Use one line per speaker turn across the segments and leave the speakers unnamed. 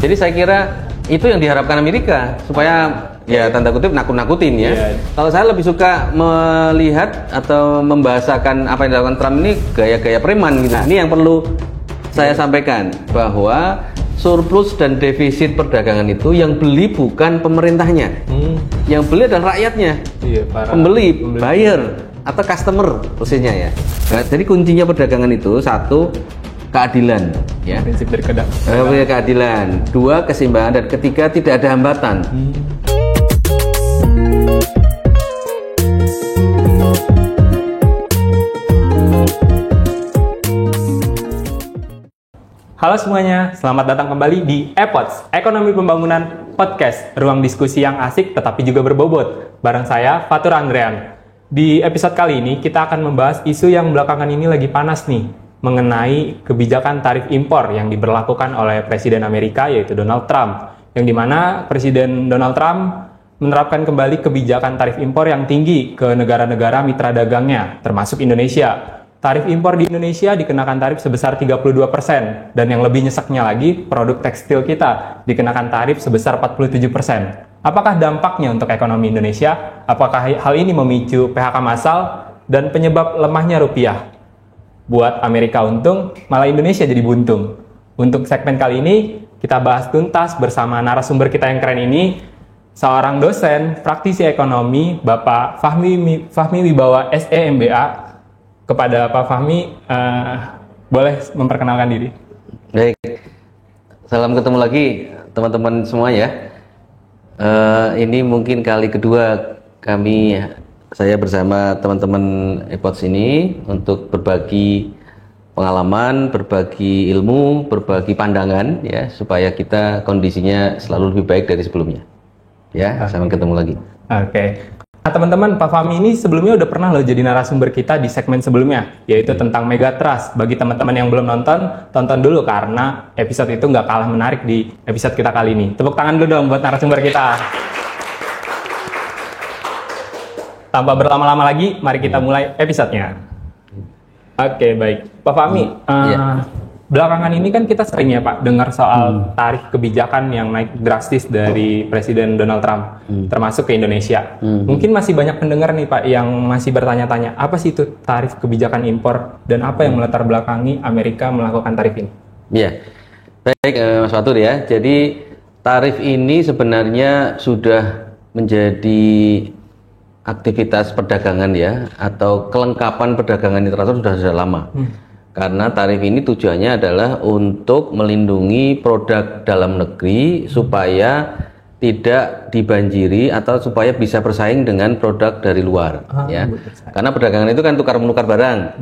Jadi saya kira itu yang diharapkan Amerika supaya ya tanda kutip nakut-nakutin ya. Kalau saya lebih suka melihat atau membahasakan apa yang dilakukan Trump ini gaya-gaya preman gitu. Ini yang perlu saya sampaikan bahwa surplus dan defisit perdagangan itu yang beli bukan pemerintahnya, yang beli adalah rakyatnya, pembeli, buyer atau customer khususnya ya. Nah, jadi kuncinya perdagangan itu satu, keadilan, ya.
Prinsip dari
keadilan. Dua, keseimbangan, dan ketiga, tidak ada hambatan.
Halo semuanya, selamat datang kembali di EPODS, Ekonomi Pembangunan Podcast, ruang diskusi yang asik tetapi juga berbobot. Bareng saya, Fatur Andrean. Di episode kali ini, kita akan membahas isu yang belakangan ini lagi panas nih, mengenai kebijakan tarif impor yang diberlakukan oleh Presiden Amerika, yaitu Donald Trump. Yang dimana Presiden Donald Trump menerapkan kembali kebijakan tarif impor yang tinggi ke negara-negara mitra dagangnya, termasuk Indonesia. Tarif impor di Indonesia dikenakan tarif sebesar 32%, dan yang lebih nyeseknya lagi, produk tekstil kita dikenakan tarif sebesar 47%. Apakah dampaknya untuk ekonomi Indonesia? Apakah hal ini memicu PHK massal dan penyebab lemahnya rupiah? Buat Amerika untung, malah Indonesia jadi buntung. Untuk segmen kali ini, kita bahas tuntas bersama narasumber kita yang keren ini, seorang dosen praktisi ekonomi, Bapak Fahmi Wibawa SEMBA. Kepada Pak Fahmi, boleh memperkenalkan diri.
Baik, salam ketemu lagi teman-teman semua ya. Ini mungkin kali kedua saya bersama teman-teman EPODS ini untuk berbagi pengalaman, berbagi ilmu, berbagi pandangan ya, supaya kita kondisinya selalu lebih baik dari sebelumnya. Ya, sampai ketemu lagi.
Oke. Nah teman-teman, Pak Fahmi ini sebelumnya udah pernah loh jadi narasumber kita di segmen sebelumnya, yaitu tentang Megatrust. Bagi teman-teman yang belum nonton, tonton dulu karena episode itu nggak kalah menarik di episode kita kali ini. Tepuk tangan dulu dong buat narasumber kita. Tanpa berlama-lama lagi, mari kita mulai episodenya. Oke, baik. Pak Fahmi, belakangan ini kan kita sering ya Pak dengar soal tarif kebijakan yang naik drastis dari Presiden Donald Trump, termasuk ke Indonesia. Mungkin masih banyak pendengar nih Pak yang masih bertanya-tanya, apa sih itu tarif kebijakan impor dan apa yang melatar belakangi Amerika melakukan tarif ini?
Iya, baik Mas Fatur ya. Jadi tarif ini sebenarnya sudah menjadi aktivitas perdagangan ya, atau kelengkapan perdagangan internasional sudah lama. Karena tarif ini tujuannya adalah untuk melindungi produk dalam negeri supaya tidak dibanjiri atau supaya bisa bersaing dengan produk dari luar ya. Karena perdagangan itu kan tukar menukar barang.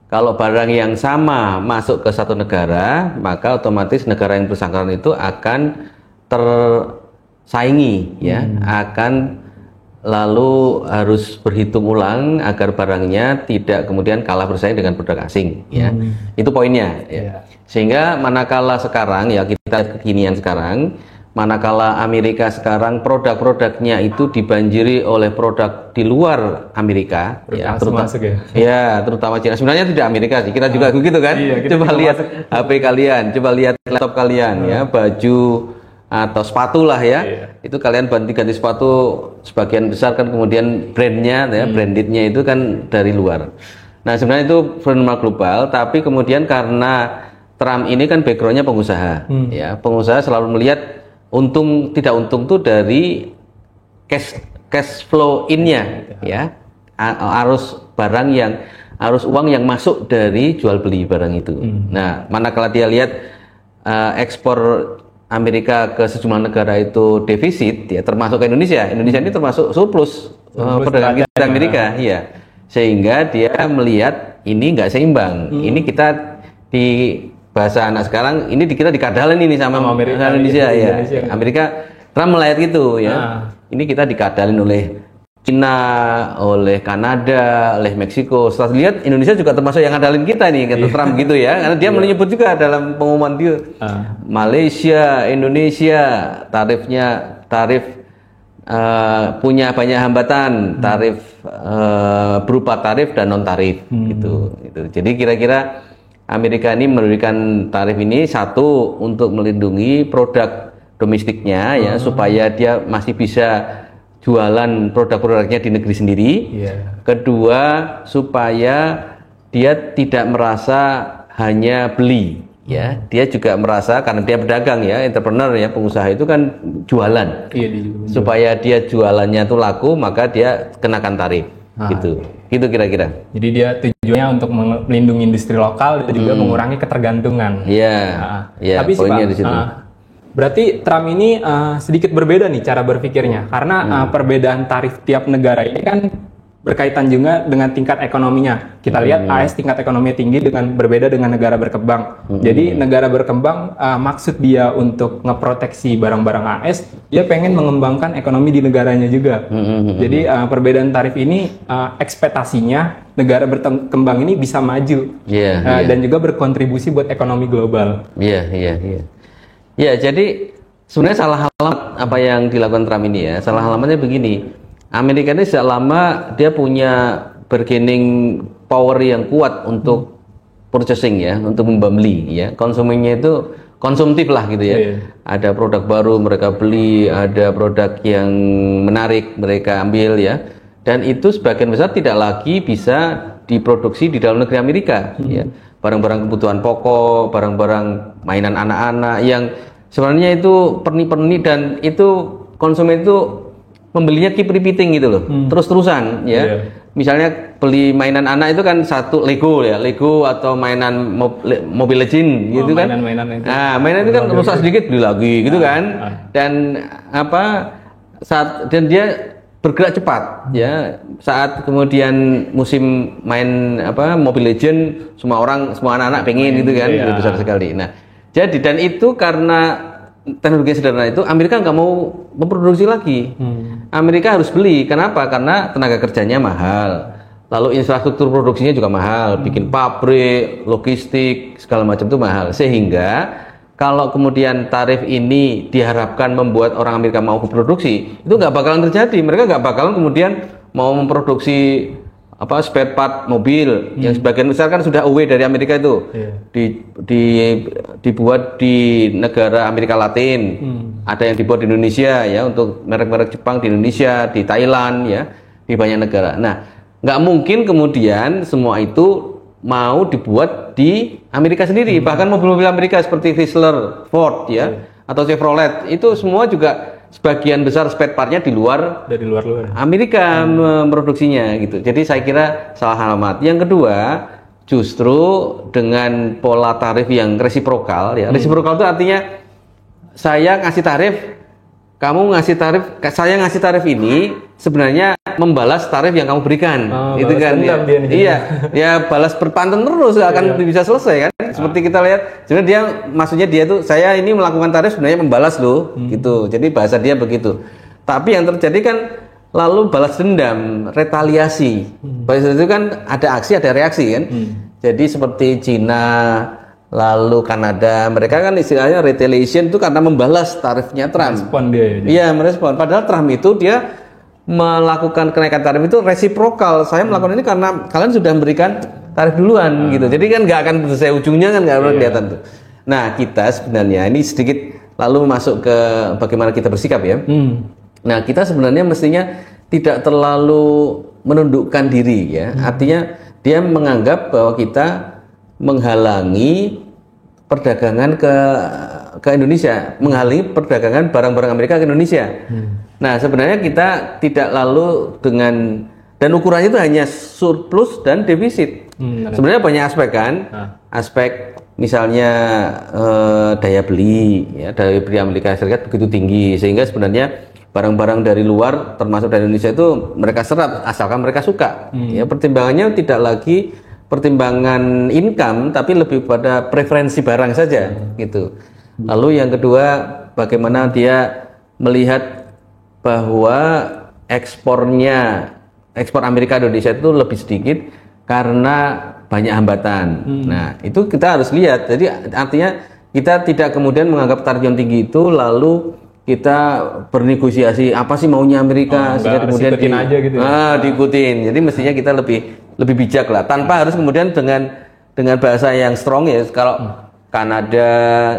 Kalau barang yang sama masuk ke satu negara, maka otomatis negara yang bersangkutan itu akan tersaingi ya, akan lalu harus berhitung ulang agar barangnya tidak kemudian kalah bersaing dengan produk asing ya. Itu poinnya ya. Sehingga manakala sekarang ya, kita kekinian sekarang, manakala Amerika sekarang produk-produknya itu dibanjiri oleh produk di luar Amerika ya, terutama Cina. Sebenarnya tidak Amerika sih, kita juga begitu kan. Coba lihat HP kalian, coba lihat laptop kalian ya, baju atau sepatu lah ya, itu kalian ganti sepatu sebagian besar kan kemudian brandnya ya, brandednya itu kan dari luar. Nah sebenarnya itu fenomena global, tapi kemudian karena Trump ini kan backgroundnya pengusaha ya, pengusaha selalu melihat untung tidak untung tuh dari cash flow innya ya, arus uang yang masuk dari jual beli barang itu. Nah manakala dia lihat ekspor Amerika ke sejumlah negara itu defisit ya, termasuk ke Indonesia. Indonesia ini termasuk surplus perdagangan kita Amerika ya. Sehingga dia melihat ini nggak seimbang. Ini kita di bahasa anak sekarang ini kita dikadalin ini sama Indonesia ya. Amerika Trump melihat gitu ya. Ini kita dikadalin oleh Cina, oleh Kanada, oleh Meksiko. Setelah lihat Indonesia juga termasuk yang ngadalin kita nih, kata Trump gitu ya. Karena dia menyebut juga dalam pengumuman dia, Malaysia, Indonesia, tarif punya banyak hambatan, tarif berupa tarif dan non tarif gitu. Jadi kira-kira Amerika ini memberikan tarif ini satu untuk melindungi produk domestiknya ya, supaya dia masih bisa jualan produk-produknya di negeri sendiri. Kedua, supaya dia tidak merasa hanya beli ya, dia juga merasa karena dia pedagang ya, entrepreneur ya, pengusaha itu kan jualan. Supaya dia jualannya itu laku, maka dia kenakan tarif. Gitu kira-kira. Jadi
dia tujuannya untuk melindungi industri lokal dan juga mengurangi ketergantungan. Tapi sih Pak,
di situ.
Berarti Trump ini sedikit berbeda nih cara berpikirnya, karena perbedaan tarif tiap negara ini kan berkaitan juga dengan tingkat ekonominya. Kita lihat AS tingkat ekonominya tinggi berbeda dengan negara berkembang. Jadi negara berkembang maksud dia untuk ngeproteksi barang-barang AS, dia pengen mengembangkan ekonomi di negaranya juga. Jadi perbedaan tarif ini ekspektasinya negara berkembang ini bisa maju dan juga berkontribusi buat ekonomi global.
Ya, jadi sebenarnya salah alamat apa yang dilakukan Trump ini ya. Salah alamatnya begini. Amerika ini sejak lama dia punya bargaining power yang kuat untuk purchasing ya, untuk membeli ya. Konsumennya itu konsumtif lah gitu ya. Ada produk baru mereka beli, ada produk yang menarik mereka ambil ya. Dan itu sebagian besar tidak lagi bisa diproduksi di dalam negeri Amerika ya. Barang-barang kebutuhan pokok, barang-barang mainan anak-anak yang sebenarnya itu perni-perni dan itu konsumen itu membelinya keep repeating gitu loh, terus-terusan ya. Misalnya beli mainan anak itu kan satu Lego ya, Lego atau mainan Mobile Legends gitu kan.
Mainan itu.
Nah, mainan itu kan rusak sedikit beli lagi gitu kan. Dan dan dia bergerak cepat ya. Saat kemudian musim main Mobile Legends, semua anak-anak pengen gitu kan, besar sekali. Nah, jadi dan itu karena teknologi sederhana itu Amerika nggak mau memproduksi lagi. Amerika harus beli. Kenapa? Karena tenaga kerjanya mahal. Lalu infrastruktur produksinya juga mahal. Bikin pabrik, logistik, segala macam itu mahal. Sehingga kalau kemudian tarif ini diharapkan membuat orang Amerika mau produksi, itu nggak bakalan terjadi. Mereka nggak bakalan kemudian mau memproduksi spare part mobil yang sebagian besar kan sudah away dari Amerika itu, dibuat di negara Amerika Latin, ada yang dibuat di Indonesia ya, untuk merek-merek Jepang di Indonesia, di Thailand ya, di banyak negara. Nah, nggak mungkin kemudian semua itu mau dibuat di Amerika sendiri. Bahkan mobil-mobil Amerika seperti Chrysler, Ford ya, atau Chevrolet itu semua juga sebagian besar spare partnya dari luar Amerika memproduksinya gitu. Jadi saya kira salah alamat. Yang kedua, justru dengan pola tarif yang resiprokal ya. Resiprokal itu artinya saya ngasih tarif, kamu ngasih tarif, saya ngasih tarif ini sebenarnya membalas tarif yang kamu berikan. Itu kan ya balas berpantun terus, gak akan bisa selesai kan. Seperti kita lihat, sebenarnya dia tuh, saya ini melakukan tarif sebenarnya membalas loh, gitu. Jadi bahasa dia begitu. Tapi yang terjadi kan lalu balas dendam, retaliasi. Balas itu kan ada aksi, ada reaksi kan. Jadi seperti Cina, lalu Kanada, mereka kan istilahnya retaliation itu karena membalas tarifnya Trump.
Merespon dia.
Iya, merespon. Padahal Trump itu dia melakukan kenaikan tarif itu resiprokal. Saya melakukan ini karena kalian sudah memberikan tarif duluan gitu. Jadi kan nggak akan selesai ujungnya kan, nggak akan kelihatan tuh. Nah, kita sebenarnya ini sedikit lalu masuk ke bagaimana kita bersikap ya. Nah, kita sebenarnya mestinya tidak terlalu menundukkan diri ya. Artinya dia menganggap bahwa kita menghalangi perdagangan ke Indonesia, menghalangi perdagangan barang-barang Amerika ke Indonesia. Nah, sebenarnya kita tidak lalu dengan, dan ukurannya itu hanya surplus dan defisit. Sebenarnya banyak aspek kan, aspek misalnya daya beli Amerika Serikat begitu tinggi, sehingga sebenarnya barang-barang dari luar termasuk dari Indonesia itu mereka serap asalkan mereka suka. Ya, pertimbangannya tidak lagi pertimbangan income, tapi lebih pada preferensi barang saja gitu. Lalu yang kedua, bagaimana dia melihat bahwa ekspor Amerika Indonesia itu lebih sedikit karena banyak hambatan. Nah, itu kita harus lihat. Jadi artinya kita tidak kemudian menganggap tarif yang tinggi itu lalu kita bernegosiasi apa sih maunya Amerika sehingga kemudian diikutin. Jadi mestinya kita lebih bijak lah, tanpa harus kemudian dengan bahasa yang strong ya. Kanada,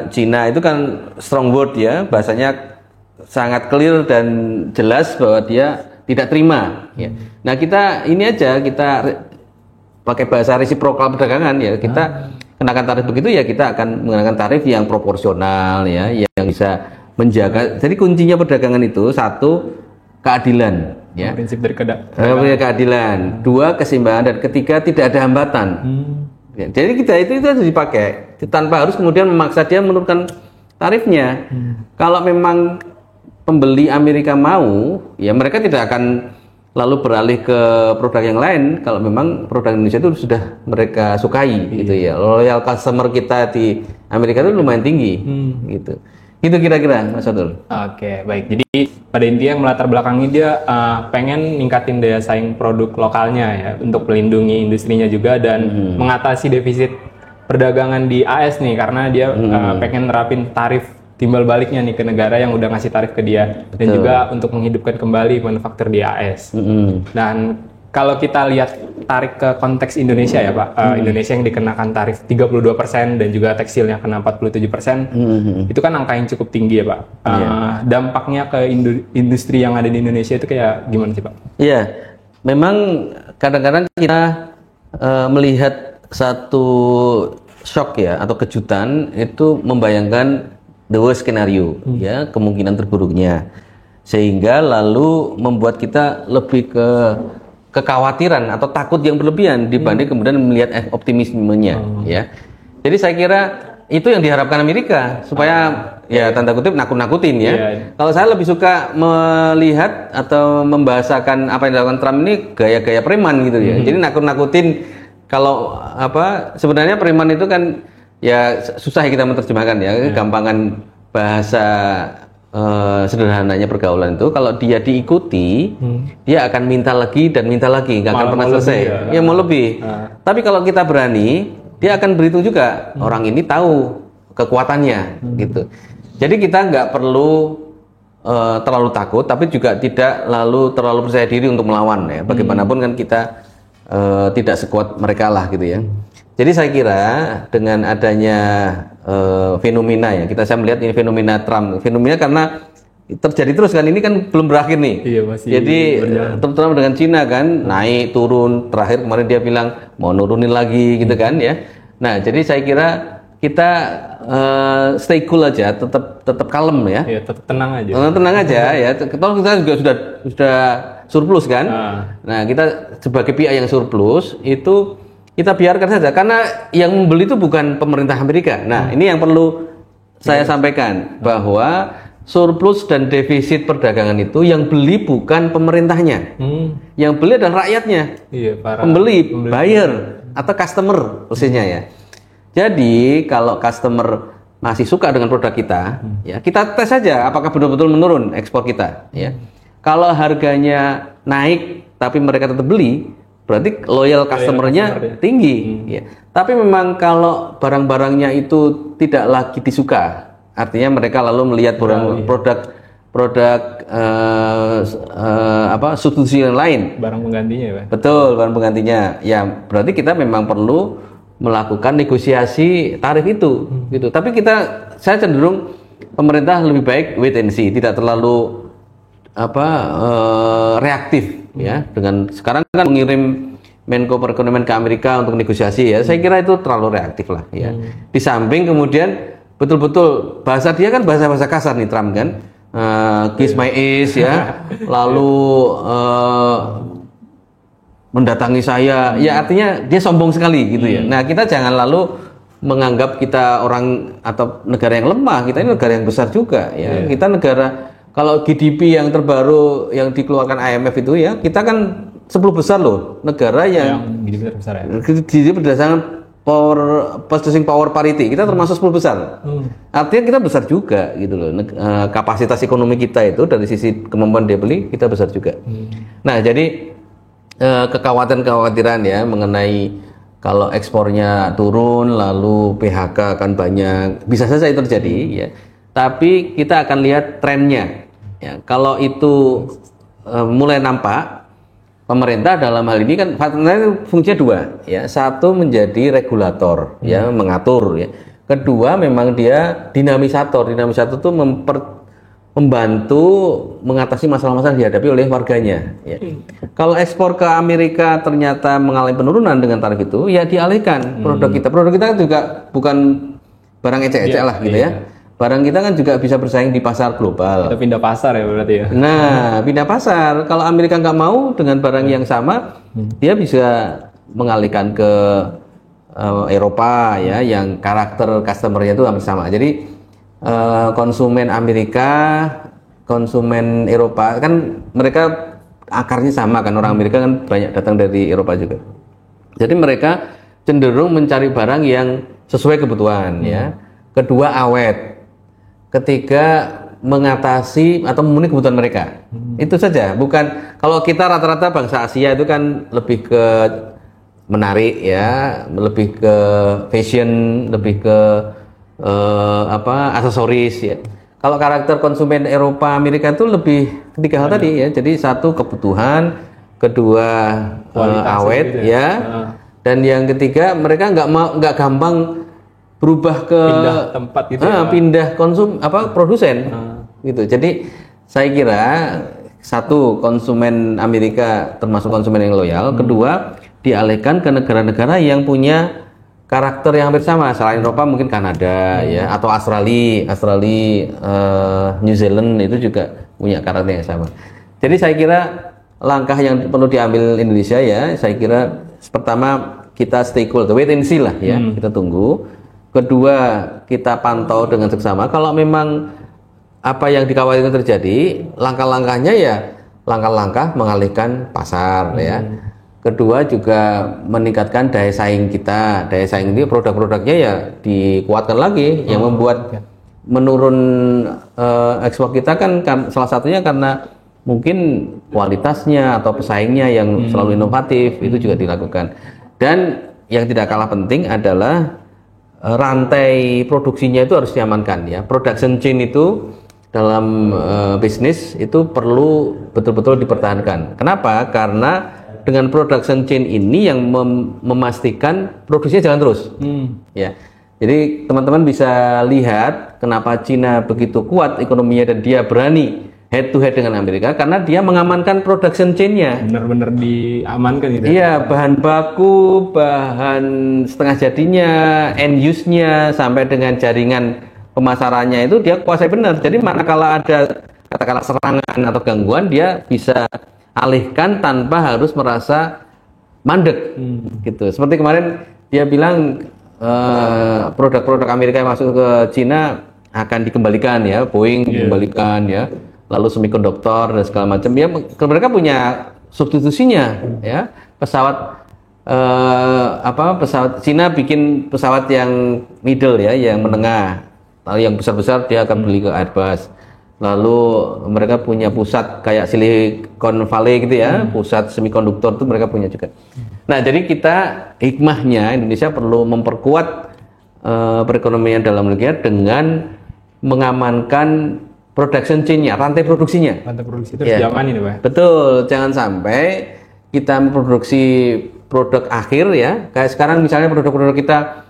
Cina itu kan strong word ya, bahasanya sangat clear dan jelas bahwa dia tidak terima. Ya. Nah kita ini aja kita pakai bahasa resiprokal perdagangan ya, kita kenakan tarif begitu ya, kita akan mengenakan tarif yang proporsional ya, yang bisa menjaga. Jadi kuncinya perdagangan itu satu, keadilan ya.
Prinsip dari
keadilan. Dua, keseimbangan, dan ketiga tidak ada hambatan. Ya, jadi kita itu harus dipakai tanpa harus kemudian memaksa dia menurunkan tarifnya. Kalau memang pembeli Amerika mau, ya mereka tidak akan lalu beralih ke produk yang lain kalau memang produk Indonesia itu sudah mereka sukai gitu ya. Loyal customer kita di Amerika itu lumayan tinggi gitu. Itu kira-kira Mas Fatul.
Oke, baik. Jadi pada intinya melatar belakangi dia pengen ningkatin daya saing produk lokalnya ya untuk melindungi industrinya juga dan mengatasi defisit perdagangan di AS nih karena dia pengen nerapin tarif timbal baliknya nih ke negara yang udah ngasih tarif ke dia. Betul. Dan juga untuk menghidupkan kembali manufaktur di AS. Dan kalau kita lihat tarik ke konteks Indonesia ya Pak, Indonesia yang dikenakan tarif 32% dan juga tekstilnya kena 47%, itu kan angka yang cukup tinggi ya Pak. Dampaknya ke industri yang ada di Indonesia itu kayak gimana sih Pak?
Iya, memang kadang-kadang kita melihat satu shock ya atau kejutan itu membayangkan the worst scenario ya, kemungkinan terburuknya, sehingga lalu membuat kita lebih ke kekhawatiran atau takut yang berlebihan dibanding kemudian melihat optimismenya ya. Jadi saya kira itu yang diharapkan Amerika supaya ya tanda kutip nakut-nakutin ya. Kalau saya lebih suka melihat atau membahasakan apa yang dilakukan Trump ini gaya-gaya preman gitu ya. Jadi nakut-nakutin, kalau apa sebenarnya preman itu kan ya susah ya kita menerjemahkan ya, gampangan bahasa sederhananya pergaulan itu kalau dia diikuti dia akan minta lagi dan minta lagi, nggak akan pernah selesai ya mau lebih. Tapi kalau kita berani, dia akan berhitung juga, orang ini tahu kekuatannya gitu. Jadi kita nggak perlu terlalu takut, tapi juga tidak lalu terlalu percaya diri untuk melawan ya. Bagaimanapun kan kita tidak sekuat mereka lah gitu ya. Jadi saya kira dengan adanya fenomena ya, saya melihat ini fenomena Trump, fenomena karena terjadi terus kan, ini kan belum berakhir nih.
Iya, masih
jadi terutama dengan Cina kan naik turun, terakhir kemarin dia bilang mau nurunin lagi gitu kan ya. Nah jadi saya kira kita stay cool aja, tetap kalem ya.
Iya, tetap tenang aja.
Tenang aja ya. Kalau kita juga sudah surplus kan. Nah kita sebagai pihak yang surplus itu kita biarkan saja, karena yang membeli itu bukan pemerintah Amerika. Nah, ini yang perlu saya sampaikan, bahwa surplus dan defisit perdagangan itu yang beli bukan pemerintahnya. Yang beli adalah rakyatnya.
Iya,
pembeli, buyer atau customer khususnya ya. Jadi, kalau customer masih suka dengan produk kita, ya kita tes saja apakah betul-betul menurun ekspor kita, ya. Kalau harganya naik tapi mereka tetap beli, berarti loyal customer-nya tinggi. Ya. Tapi memang kalau barang-barangnya itu tidak lagi disuka, artinya mereka lalu melihat produk substitusi yang lain.
Barang penggantinya ya Pak?
Betul, barang penggantinya. Ya berarti kita memang perlu melakukan negosiasi tarif itu. Gitu. Tapi saya cenderung pemerintah lebih baik wait and see, tidak terlalu reaktif ya. Dengan sekarang kan mengirim Menko Perekonomian ke Amerika untuk negosiasi ya, saya kira itu terlalu reaktif lah ya. Di samping kemudian betul-betul bahasa dia kan bahasa kasar nih Trump kan, kiss my ass ya, lalu mendatangi saya, ya artinya dia sombong sekali gitu ya. Nah kita jangan lalu menganggap kita orang atau negara yang lemah, kita ini negara yang besar juga ya. Kita negara, kalau GDP yang terbaru yang dikeluarkan IMF itu ya, kita kan 10 besar loh, negara yang
GDP terbesar ya.
GDP berdasarkan purchasing power parity, kita termasuk 10 besar. Artinya kita besar juga gitu loh. Kapasitas ekonomi kita itu dari sisi kemampuan daya beli kita besar juga. Nah, jadi kekhawatiran ya mengenai kalau ekspornya turun lalu PHK akan banyak, bisa saja itu terjadi ya. Tapi kita akan lihat trennya. Ya, kalau itu mulai nampak, pemerintah dalam hal ini kan fungsinya dua, ya. Satu menjadi regulator, ya, mengatur, ya. Kedua, memang dia dinamisator. Dinamisator itu membantu mengatasi masalah-masalah yang dihadapi oleh warganya. Ya. Kalau ekspor ke Amerika ternyata mengalami penurunan dengan tarif itu, ya dialihkan produk kita. Produk kita juga bukan barang ecek-ecek lah gitu ya. Barang kita kan juga bisa bersaing di pasar global.
Kita pindah pasar ya berarti ya.
Nah, pindah pasar. Kalau Amerika nggak mau dengan barang yang sama, dia bisa mengalihkan ke Eropa ya, yang karakter customer-nya itu hampir sama. Jadi konsumen Amerika, konsumen Eropa kan mereka akarnya sama kan, orang Amerika kan banyak datang dari Eropa juga. Jadi mereka cenderung mencari barang yang sesuai kebutuhan ya. Kedua, awet. Ketiga, mengatasi atau memenuhi kebutuhan mereka. Itu saja. Bukan kalau kita rata-rata bangsa Asia itu kan lebih ke menarik ya, lebih ke fashion, lebih ke aksesoris ya. Kalau karakter konsumen Eropa Amerika itu lebih ketiga hal tadi ya. Jadi satu kebutuhan, kedua awet gitu ya. Dan yang ketiga mereka nggak gampang berubah ke
pindah tempat gitu
pindah produsen gitu. Jadi saya kira satu, konsumen Amerika termasuk konsumen yang loyal. Kedua, dialihkan ke negara-negara yang punya karakter yang hampir sama. Selain Eropa mungkin Kanada ya, atau Australia, New Zealand itu juga punya karakter yang sama. Jadi saya kira langkah yang perlu diambil Indonesia ya, saya kira pertama kita stay cool, wait and see lah ya, kita tunggu. Kedua, kita pantau dengan seksama. Kalau memang apa yang dikhawatirkan terjadi, langkah-langkahnya ya langkah-langkah mengalihkan pasar ya. Kedua juga meningkatkan daya saing kita. Daya saing ini produk-produknya ya dikuatkan lagi. Yang membuat menurun ekspor kita kan salah satunya karena mungkin kualitasnya atau pesaingnya yang selalu inovatif, itu juga dilakukan. Dan yang tidak kalah penting adalah rantai produksinya itu harus diamankan ya. Production chain itu dalam bisnis itu perlu betul-betul dipertahankan. Kenapa? Karena dengan production chain ini yang memastikan produksinya jalan terus. Ya. Jadi teman-teman bisa lihat kenapa Cina begitu kuat ekonominya dan dia berani head to head dengan Amerika, karena dia mengamankan production chain-nya.
Benar-benar diamankan gitu.
Iya, bahan baku, bahan setengah jadinya, end use-nya sampai dengan jaringan pemasarannya itu dia kuasai benar. Jadi manakala ada katakanlah serangan atau gangguan, dia bisa alihkan tanpa harus merasa mandek gitu. Seperti kemarin dia bilang produk-produk Amerika yang masuk ke Cina akan dikembalikan ya, Boeing dikembalikan ya, lalu semikonduktor dan segala macam ya, mereka punya substitusinya ya. Pesawat pesawat Cina bikin pesawat yang middle ya, yang menengah, lalu yang besar-besar dia akan beli ke Airbus. Lalu mereka punya pusat kayak Silicon Valley gitu ya, pusat semikonduktor itu mereka punya juga. Nah, jadi kita hikmahnya Indonesia perlu memperkuat perekonomian dalam negeri dengan mengamankan production chain-nya, rantai produksinya.
Rantai produksi itu harus diamanin ya, Pak.
Betul, jangan sampai kita memproduksi produk akhir ya. Kayak sekarang misalnya produk-produk kita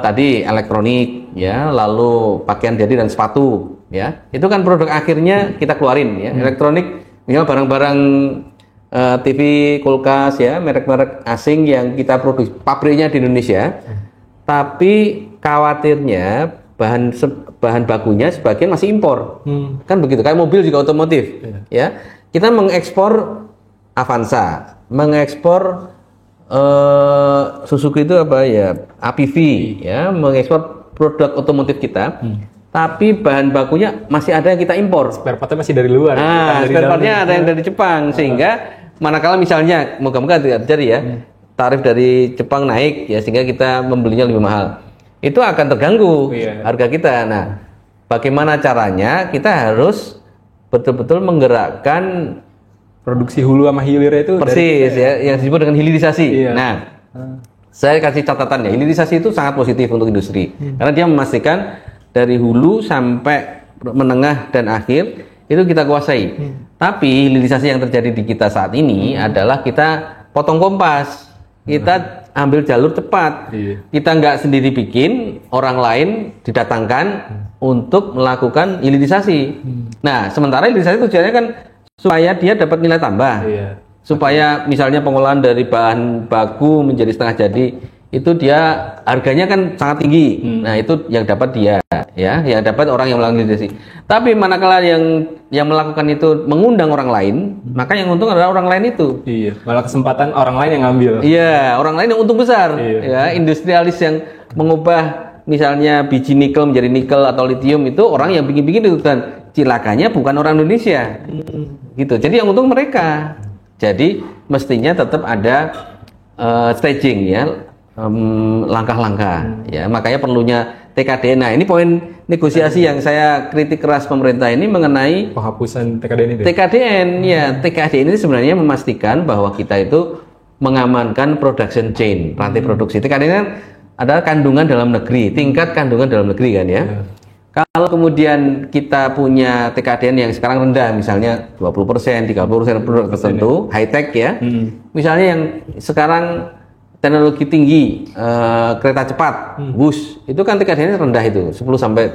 tadi elektronik ya, lalu pakaian jadi dan sepatu ya, itu kan produk akhirnya kita keluarin ya. Elektronik, misalnya barang-barang TV, kulkas ya, merek-merek asing yang kita produksi pabriknya di Indonesia, tapi khawatirnya bahan bakunya sebagian masih impor, kan begitu. Kayak mobil juga otomotif ya, kita mengekspor Avanza, mengekspor Suzuki itu apa ya, APV ya, mengekspor produk otomotif kita, tapi bahan bakunya masih ada yang kita impor.
Spare partnya masih dari luar.
Nah, spare partnya ada yang dari Jepang, sehingga manakala misalnya moga-moga tidak terjadi ya, tarif dari Jepang naik ya, sehingga kita membelinya lebih mahal, itu akan terganggu harga kita. Nah, bagaimana caranya? Kita harus betul-betul menggerakkan
produksi hulu sama hilir itu
persis ya, yang disebut dengan hilirisasi. Nah, saya kasih catatan ya, hilirisasi itu sangat positif untuk industri, karena dia memastikan dari hulu sampai menengah dan akhir itu kita kuasai. Tapi hilirisasi yang terjadi di kita saat ini adalah kita potong kompas. Kita ambil jalur cepat. Kita nggak sendiri bikin, orang lain didatangkan untuk melakukan hilirisasi. Nah, sementara hilirisasi tujuannya kan supaya dia dapat nilai tambah. Supaya misalnya pengolahan dari bahan baku menjadi setengah jadi, itu dia harganya kan sangat tinggi. Nah, itu yang dapat dia, ya, yang dapat orang yang melakukan hilirisasi. Tapi manakala yang melakukan itu mengundang orang lain, maka yang untung adalah orang lain itu.
Malah kesempatan orang lain yang ngambil.
Orang lain yang untung besar. Ya, industrialis yang mengubah misalnya biji nikel menjadi nikel atau litium itu orang yang bikin-bikin itu, dan cilakanya bukan orang Indonesia. Gitu. Jadi yang untung mereka. Jadi mestinya tetap ada staging, ya, langkah-langkah, ya. Makanya perlunya TKDN. Nah, ini poin negosiasi yang saya kritik keras pemerintah ini mengenai
penghapusan TKDN itu.
TKDN, ya. TKDN ini sebenarnya memastikan bahwa kita itu mengamankan production chain, rantai produksi. TKDN kan adalah kandungan dalam negeri, tingkat kandungan dalam negeri kan, ya. Kalau kemudian kita punya TKDN yang sekarang rendah, misalnya 20%, 30% produk tertentu, high tech, ya. Misalnya yang sekarang teknologi tinggi, kereta cepat, bus, itu kan TKDN rendah itu, 10-20%.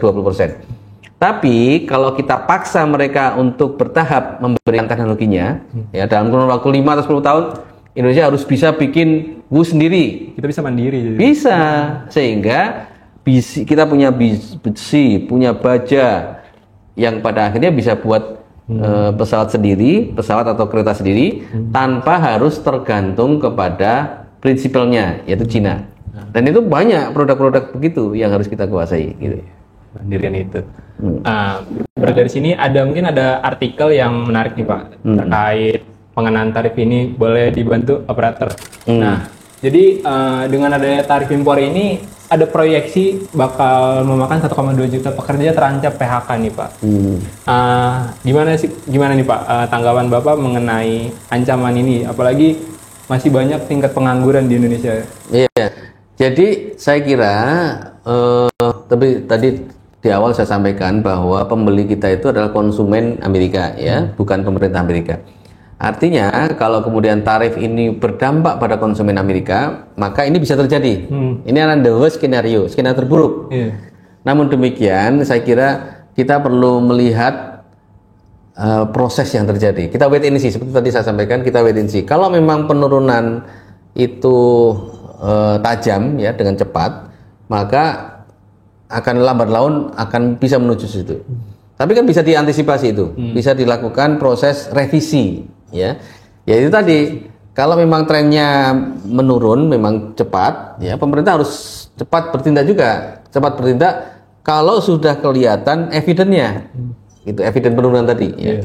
Tapi kalau kita paksa mereka untuk bertahap memberikan teknologinya, ya, dalam kurun waktu 5 atau 10 tahun, Indonesia harus bisa bikin bus sendiri.
Kita bisa mandiri. Jadi.
Bisa, sehingga kita punya besi, punya baja yang pada akhirnya bisa buat pesawat sendiri, pesawat atau kereta sendiri, tanpa harus tergantung kepada prinsipalnya, yaitu Cina. Dan itu banyak produk-produk begitu yang harus kita kuasai. Gitu.
Mandirian itu. Dari sini mungkin ada artikel yang menarik nih Pak, terkait pengenaan tarif ini, boleh dibantu operator. Nah, jadi dengan adanya tarif impor ini, ada proyeksi bakal memakan 1,2 juta pekerja terancam PHK nih Pak. Gimana nih Pak tanggapan Bapak mengenai ancaman ini? Apalagi masih banyak tingkat pengangguran di Indonesia.
Iya. Jadi saya kira, tapi tadi di awal saya sampaikan bahwa pembeli kita itu adalah konsumen Amerika, ya, bukan pemerintah Amerika. Artinya kalau kemudian tarif ini berdampak pada konsumen Amerika, maka ini bisa terjadi. Ini adalah the worst skenario terburuk. Namun demikian, saya kira kita perlu melihat proses yang terjadi. Kita wait and see, seperti tadi saya sampaikan, kita wait and see. Kalau memang penurunan itu tajam, ya, dengan cepat, maka akan lambat laun akan bisa menuju situ. Tapi kan bisa diantisipasi itu, bisa dilakukan proses revisi. Ya itu tadi, kalau memang trennya menurun, memang cepat, ya, pemerintah harus cepat bertindak juga. Cepat bertindak kalau sudah kelihatan evidennya, itu eviden penurunan tadi, ya.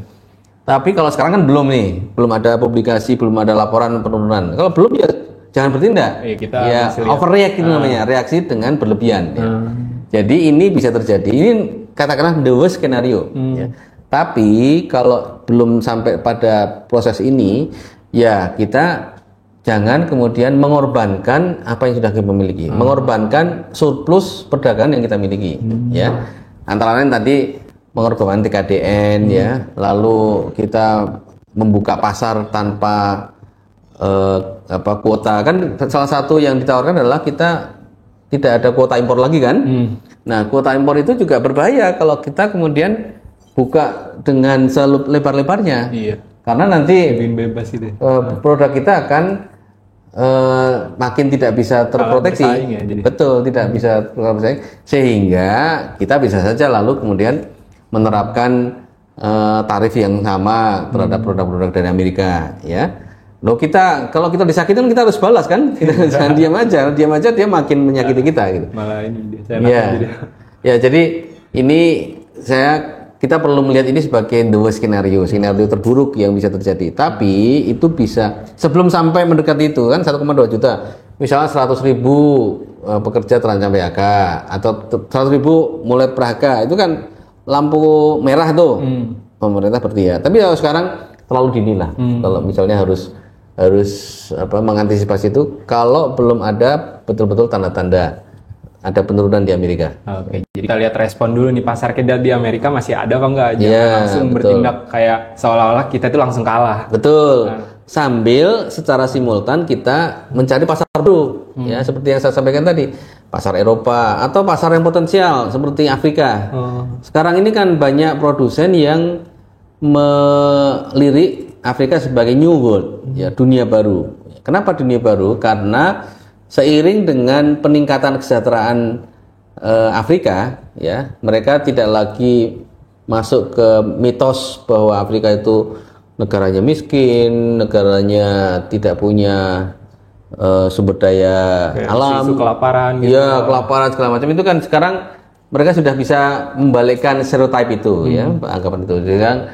Tapi kalau sekarang kan belum nih, belum ada publikasi, belum ada laporan penurunan. Kalau belum, ya jangan bertindak. Ya, overreact itu namanya, reaksi dengan berlebihan. Ya. Jadi ini bisa terjadi. Ini katakanlah the worst skenario. Ya. Tapi kalau belum sampai pada proses ini, ya kita jangan kemudian mengorbankan apa yang sudah kita miliki, mengorbankan surplus perdagangan yang kita miliki, ya. Antara lain tadi mengorbankan TKDN, ya, lalu kita membuka pasar tanpa kuota. Kan salah satu yang ditawarkan adalah kita tidak ada kuota impor lagi kan. Nah, kuota impor itu juga berbahaya kalau kita kemudian buka dengan selebar-lebarnya, karena nanti
bebas itu.
Produk kita akan makin tidak bisa terproteksi, ya, betul, tidak bisa terproteksi, sehingga kita bisa saja lalu kemudian menerapkan tarif yang sama terhadap produk-produk dari Amerika, ya. Loh, kalau kita disakitin kita harus balas kan, kita jangan diam aja dia makin menyakiti kita gitu.
Malah ini
ya, jadi ini kita perlu melihat ini sebagai the worst skenario terburuk yang bisa terjadi. Tapi itu bisa, sebelum sampai mendekati itu kan 1,2 juta, misalnya 100.000 pekerja terancam PHK, atau 100.000 mulai PHK, itu kan lampu merah tuh, pemerintah bertindak. Tapi kalau sekarang terlalu dini lah, kalau misalnya harus mengantisipasi itu kalau belum ada betul-betul tanda-tanda ada penurunan di Amerika.
Oke, jadi kita lihat respon dulu nih, pasar kita di Amerika masih ada apa enggak? Jangan langsung bertindak kayak seolah-olah kita itu langsung kalah.
Betul. sambil secara simultan kita mencari pasar baru, ya seperti yang saya sampaikan tadi, pasar Eropa atau pasar yang potensial seperti Afrika. Sekarang ini kan banyak produsen yang melirik Afrika sebagai new world, ya dunia baru. Kenapa dunia baru? Karena seiring dengan peningkatan kesejahteraan Afrika, ya mereka tidak lagi masuk ke mitos bahwa Afrika itu negaranya miskin, negaranya tidak punya sumber daya alam,
isu kelaparan, gitu.
Ya kelaparan segala macam itu kan sekarang mereka sudah bisa membalikkan stereotip itu, ya anggapan itu. Dengan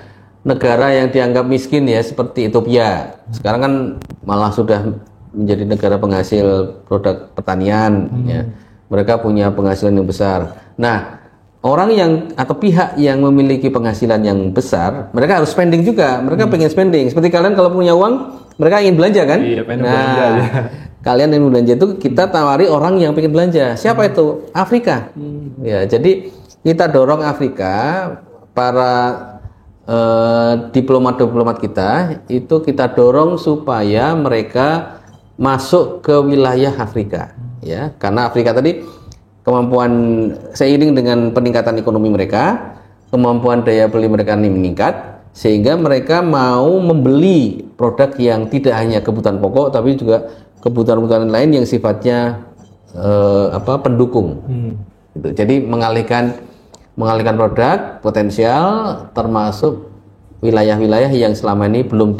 negara yang dianggap miskin ya seperti Ethiopia, sekarang kan malah sudah menjadi negara penghasil produk pertanian, ya mereka punya penghasilan yang besar. Nah, orang yang atau pihak yang memiliki penghasilan yang besar, mereka harus spending juga. Mereka pengen spending. Seperti kalian kalau punya uang, mereka ingin belanja kan?
Iya, pengen belanja.
Kalian yang belanja itu kita tawari orang yang pengen belanja. Siapa itu? Afrika. Ya, jadi kita dorong Afrika, para diplomat-diplomat kita itu kita dorong supaya mereka masuk ke wilayah Afrika. Ya, karena Afrika tadi kemampuan seiring dengan peningkatan ekonomi mereka, kemampuan daya beli mereka ini meningkat, sehingga mereka mau membeli produk yang tidak hanya kebutuhan pokok, tapi juga kebutuhan-kebutuhan lain yang sifatnya pendukung. Gitu. Jadi mengalihkan produk potensial, termasuk wilayah-wilayah yang selama ini belum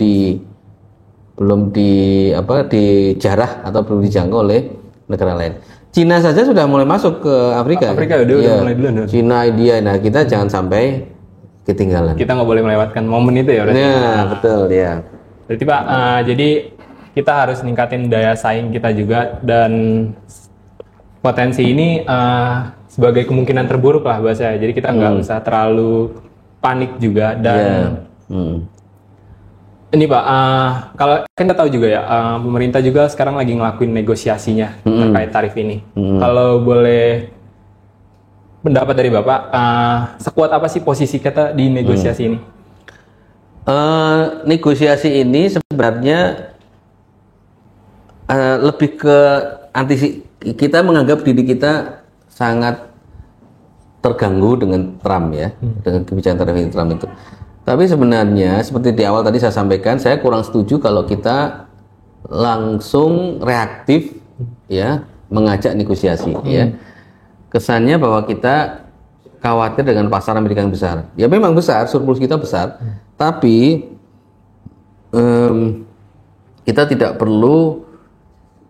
dijarah atau belum dijangkau oleh negara lain. Cina saja sudah mulai masuk ke Afrika.
Afrika udah mulai dulu.
Cina, India. Nah, kita jangan sampai ketinggalan.
Kita nggak boleh melewatkan momen itu ya.
Nah, betul ya.
Berarti Pak, jadi kita harus ningkatin daya saing kita juga, dan potensi ini sebagai kemungkinan terburuk lah bahasa. Jadi kita nggak usah terlalu panik juga. Dan ini Pak, kalau kita tahu juga ya, pemerintah juga sekarang lagi ngelakuin negosiasinya terkait tarif ini. Kalau boleh pendapat dari Bapak, sekuat apa sih posisi kita di negosiasi ini?
Negosiasi ini sebenarnya lebih ke kita menganggap diri kita sangat terganggu dengan Trump ya, dengan kebijakan tarif Trump itu. Tapi sebenarnya seperti di awal tadi saya sampaikan, saya kurang setuju kalau kita langsung reaktif ya mengajak negosiasi ya. Kesannya bahwa kita khawatir dengan pasar Amerika yang besar. Ya memang besar, surplus kita besar, tapi kita tidak perlu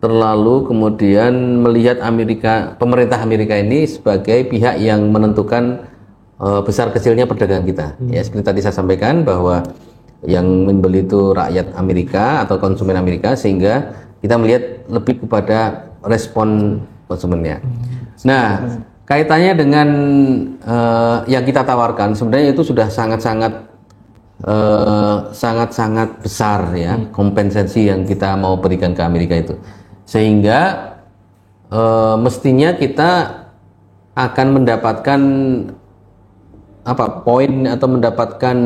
terlalu kemudian melihat pemerintah Amerika ini sebagai pihak yang menentukan besar kecilnya perdagangan kita. Ya seperti tadi saya sampaikan bahwa yang membeli itu rakyat Amerika atau konsumen Amerika, sehingga kita melihat lebih kepada respon konsumennya. Nah, kaitannya dengan yang kita tawarkan sebenarnya itu sudah sangat-sangat besar ya, kompensasi yang kita mau berikan ke Amerika itu, sehingga mestinya kita akan mendapatkan poin atau mendapatkan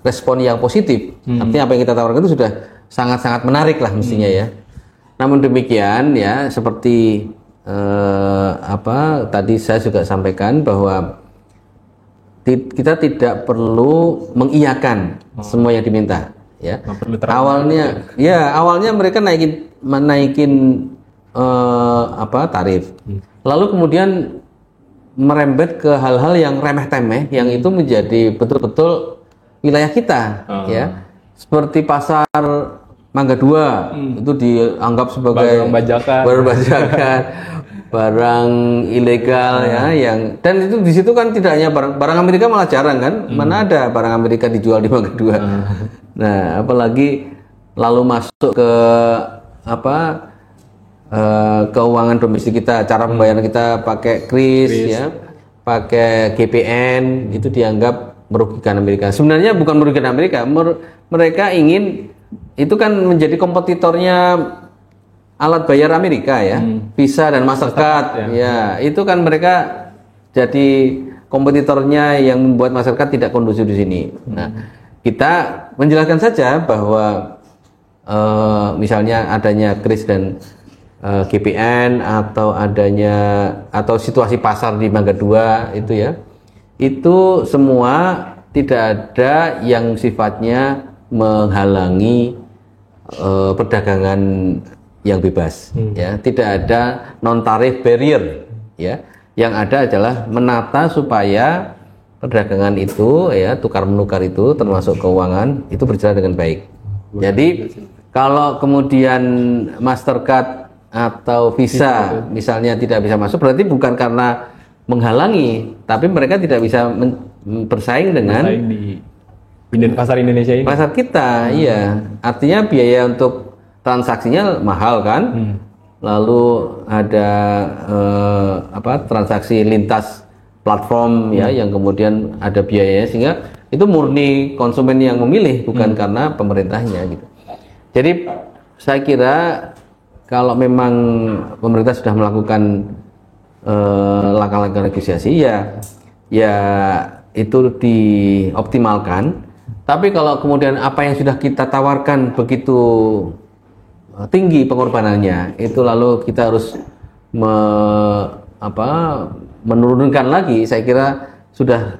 respon yang positif. Artinya apa yang kita tawarkan itu sudah sangat-sangat menarik lah mestinya ya. Namun demikian ya, seperti tadi saya juga sampaikan bahwa kita tidak perlu mengiyakan semua yang diminta ya. Awalnya mereka menaikin tarif. Lalu kemudian merembet ke hal-hal yang remeh-temeh yang itu menjadi betul-betul wilayah kita ya. Seperti pasar Mangga 2 itu dianggap sebagai barang bajakan, barang ilegal ya, dan itu di situ kan tidak hanya barang Amerika, malah jarang kan, mana ada barang Amerika dijual di Mangga 2. Nah, apalagi lalu masuk ke keuangan domestik kita, cara pembayaran kita pakai kris ya, pakai GPN, itu dianggap merugikan Amerika. Sebenarnya bukan merugikan Amerika, mereka ingin itu kan menjadi kompetitornya alat bayar Amerika ya, Visa dan Mastercard ya, itu kan mereka jadi kompetitornya yang membuat masyarakat tidak kondusif di sini. Nah, kita menjelaskan saja bahwa misalnya adanya kris dan GPN atau situasi pasar di Mangga 2 itu ya, itu semua tidak ada yang sifatnya menghalangi perdagangan yang bebas, ya, tidak ada non tarif barrier, ya. Yang ada adalah menata supaya perdagangan itu, ya, tukar menukar itu termasuk keuangan itu berjalan dengan baik. Jadi kalau kemudian Mastercard atau Visa misalnya tidak bisa masuk, berarti bukan karena menghalangi, tapi mereka tidak bisa bersaing dengan
di pasar Indonesia ini.
Pasar kita, iya. Artinya biaya untuk transaksinya mahal kan? Lalu ada transaksi lintas platform ya, yang kemudian ada biayanya, sehingga itu murni konsumen yang memilih, bukan karena pemerintahnya gitu. Jadi saya kira kalau memang pemerintah sudah melakukan langkah-langkah negosiasi, ya itu dioptimalkan. Tapi kalau kemudian apa yang sudah kita tawarkan begitu tinggi pengorbanannya, itu lalu kita harus menurunkan lagi, saya kira sudah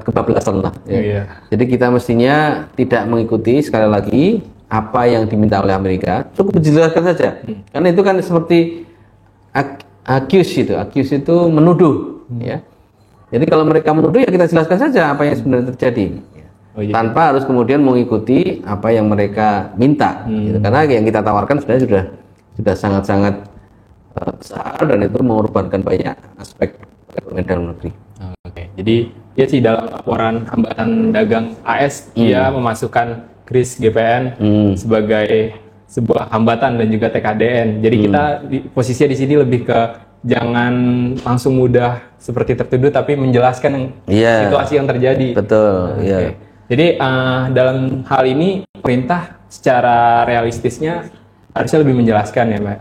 kebablasan lah. Ya. Jadi kita mestinya tidak mengikuti sekali lagi apa yang diminta oleh Amerika, cukup dijelaskan saja. Karena itu kan seperti accuse itu menuduh, ya. Jadi kalau mereka menuduh, ya kita jelaskan saja apa yang sebenarnya terjadi, tanpa harus kemudian mengikuti apa yang mereka minta, gitu. Karena yang kita tawarkan sebenarnya sudah sangat-sangat besar, dan itu mengorbankan banyak aspek perekonomian dalam negeri.
Oke. Jadi ya sih, dalam laporan hambatan dagang AS dia memasukkan kris GPN sebagai sebuah hambatan dan juga TKDN. Jadi kita posisinya di sini lebih ke jangan langsung mudah seperti tertuduh, tapi menjelaskan situasi yang terjadi.
Betul. Okay.
Jadi dalam hal ini pemerintah secara realistisnya harusnya lebih menjelaskan ya, Mbak.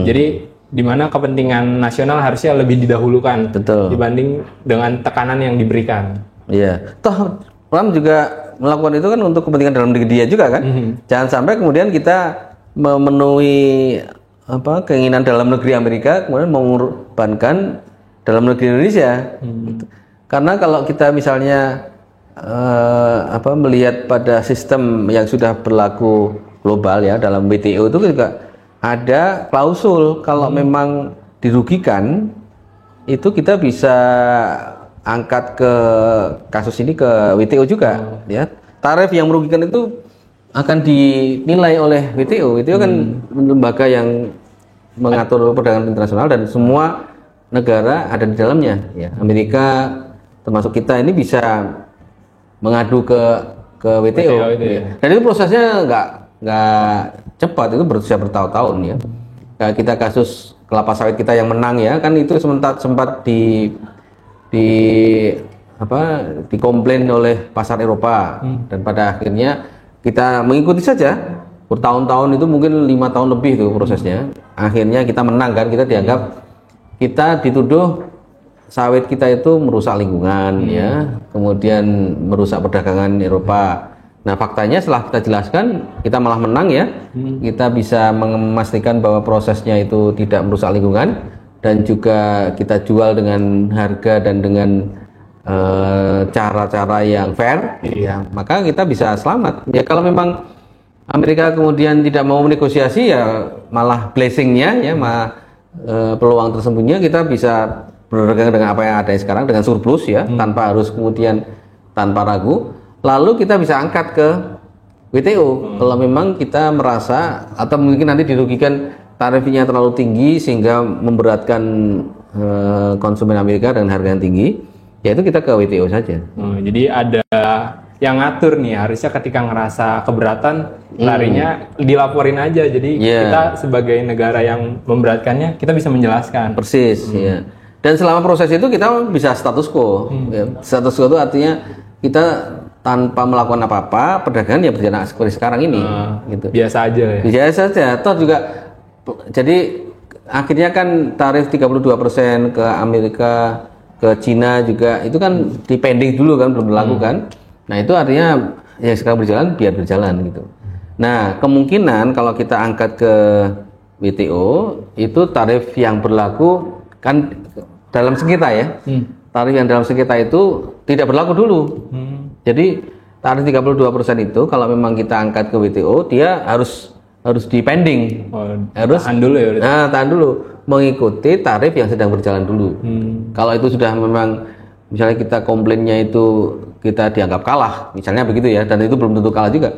Jadi di mana kepentingan nasional harusnya lebih didahulukan.
Betul.
Dibanding dengan tekanan yang diberikan.
Iya. Toh Trump juga melakukan itu kan untuk kepentingan dalam negeri dia juga kan. Jangan sampai kemudian kita memenuhi keinginan dalam negeri Amerika kemudian mengorbankan dalam negeri Indonesia. Karena kalau kita misalnya melihat pada sistem yang sudah berlaku global ya, dalam WTO itu juga ada klausul kalau memang dirugikan itu kita bisa angkat ke kasus ini ke WTO juga, ya. Tarif yang merugikan itu akan dinilai oleh WTO. WTO kan lembaga yang mengatur perdagangan internasional dan semua negara ada di dalamnya, ya. Amerika termasuk kita ini bisa mengadu ke WTO, itu, ya. Dan itu prosesnya nggak cepat, itu bisa bertahun-tahun ya. Kayak kita kasus kelapa sawit kita yang menang ya, kan itu sempat dikomplain oleh pasar Eropa, dan pada akhirnya kita mengikuti saja bertahun-tahun, itu mungkin 5 tahun lebih itu prosesnya. Akhirnya kita menang kan, kita dianggap kita dituduh sawit kita itu merusak lingkungan ya, kemudian merusak perdagangan Eropa. Nah faktanya setelah kita jelaskan kita malah menang ya, kita bisa memastikan bahwa prosesnya itu tidak merusak lingkungan, dan juga kita jual dengan harga dan dengan cara-cara yang fair, ya, maka kita bisa selamat. Ya kalau memang Amerika kemudian tidak mau menegosiasi, ya malah blessingnya, ya malah peluang tersembunyinya kita bisa berdagang dengan apa yang ada sekarang dengan surplus ya, tanpa harus kemudian tanpa ragu. Lalu kita bisa angkat ke WTO kalau memang kita merasa atau mungkin nanti dirugikan tarifnya terlalu tinggi sehingga memberatkan konsumen Amerika dengan harga yang tinggi, yaitu kita ke WTO saja.
Jadi ada yang ngatur nih, harusnya ketika ngerasa keberatan larinya dilaporin aja. Jadi kita sebagai negara yang memberatkannya, kita bisa menjelaskan.
Persis. Ya. Dan selama proses itu kita bisa status quo. Ya. Status quo itu artinya kita tanpa melakukan apa-apa, perdagangan ya berjalan seperti sekarang ini. Gitu.
Biasa aja ya?
Biasa saja. Toh juga, jadi akhirnya kan tarif 32% ke Amerika, ke Cina juga, itu kan dipending dulu kan, belum berlaku kan. Nah itu artinya ya sekarang berjalan, biar berjalan gitu. Nah, kemungkinan kalau kita angkat ke WTO, itu tarif yang berlaku kan dalam sengketa ya. Tarif yang dalam sengketa itu tidak berlaku dulu. Jadi tarif 32% itu kalau memang kita angkat ke WTO, dia harus dipending. Harus
tahan dulu ya.
Nah, tahan dulu, mengikuti tarif yang sedang berjalan dulu. Kalau itu sudah memang misalnya kita komplainnya itu kita dianggap kalah, misalnya begitu ya, dan itu belum tentu kalah juga,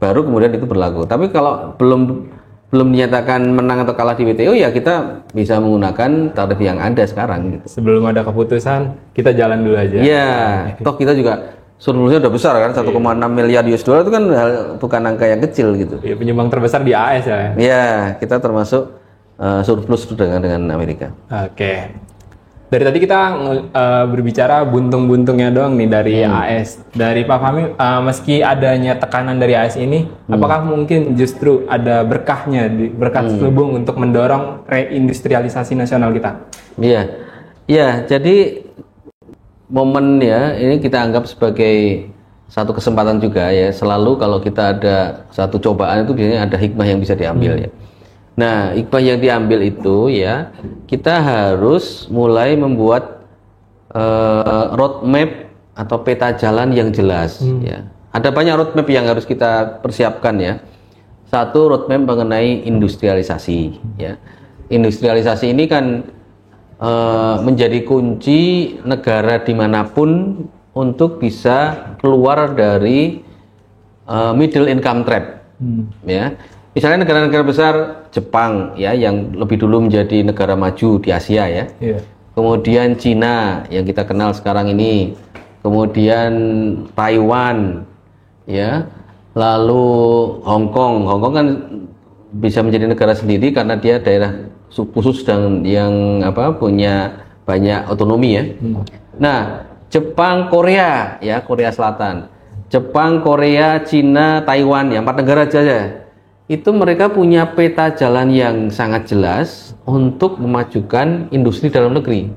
baru kemudian itu berlaku. Tapi kalau belum dinyatakan menang atau kalah di WTO, ya kita bisa menggunakan tarif yang ada sekarang. Gitu.
Sebelum ada keputusan, kita jalan dulu aja.
Iya, toh kita juga surplusnya udah besar kan, 1,6 miliar US dollar itu kan bukan angka yang kecil gitu.
Iya, penyumbang terbesar di AS ya.
Iya, kita termasuk surplus dengan Amerika.
Oke. Dari tadi kita berbicara buntung-buntungnya doang nih dari AS. Dari Pak Fahmi, meski adanya tekanan dari AS ini, apakah mungkin justru ada berkahnya, berkah terselubung untuk mendorong reindustrialisasi nasional kita?
Iya, jadi momen ya ini kita anggap sebagai satu kesempatan juga ya. Selalu kalau kita ada satu cobaan itu biasanya ada hikmah yang bisa diambil ya. Nah, hikmah yang diambil itu ya, kita harus mulai membuat roadmap atau peta jalan yang jelas ya. Ada banyak roadmap yang harus kita persiapkan ya. Satu, roadmap mengenai industrialisasi ya. Industrialisasi ini kan menjadi kunci negara dimanapun untuk bisa keluar dari middle income trap ya. Misalnya negara-negara besar Jepang ya, yang lebih dulu menjadi negara maju di Asia ya. Kemudian Cina yang kita kenal sekarang ini, kemudian Taiwan ya, lalu Hong Kong kan bisa menjadi negara sendiri karena dia daerah khusus dan yang punya banyak otonomi ya. Nah, Jepang, Korea ya, Korea Selatan, Jepang, Korea, Cina, Taiwan ya, 4 negara saja. Itu mereka punya peta jalan yang sangat jelas untuk memajukan industri dalam negeri.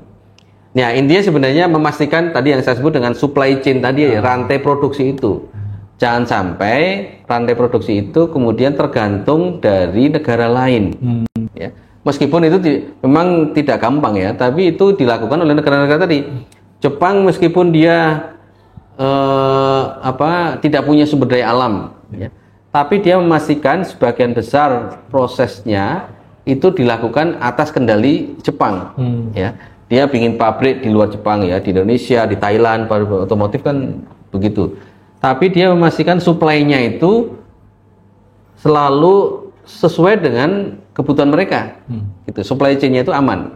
Nah, intinya sebenarnya memastikan tadi yang saya sebut dengan supply chain tadi ya, rantai produksi itu. Jangan sampai rantai produksi itu kemudian tergantung dari negara lain. Ya. Meskipun itu memang tidak gampang ya, tapi itu dilakukan oleh negara-negara tadi. Jepang meskipun dia tidak punya sumber daya alam, ya, tapi dia memastikan sebagian besar prosesnya itu dilakukan atas kendali Jepang. Ya, dia bikin pabrik di luar Jepang ya, di Indonesia, di Thailand, pabrik otomotif kan begitu. Tapi dia memastikan supply-nya itu selalu sesuai dengan kebutuhan mereka. Gitu. Supply chain-nya itu aman.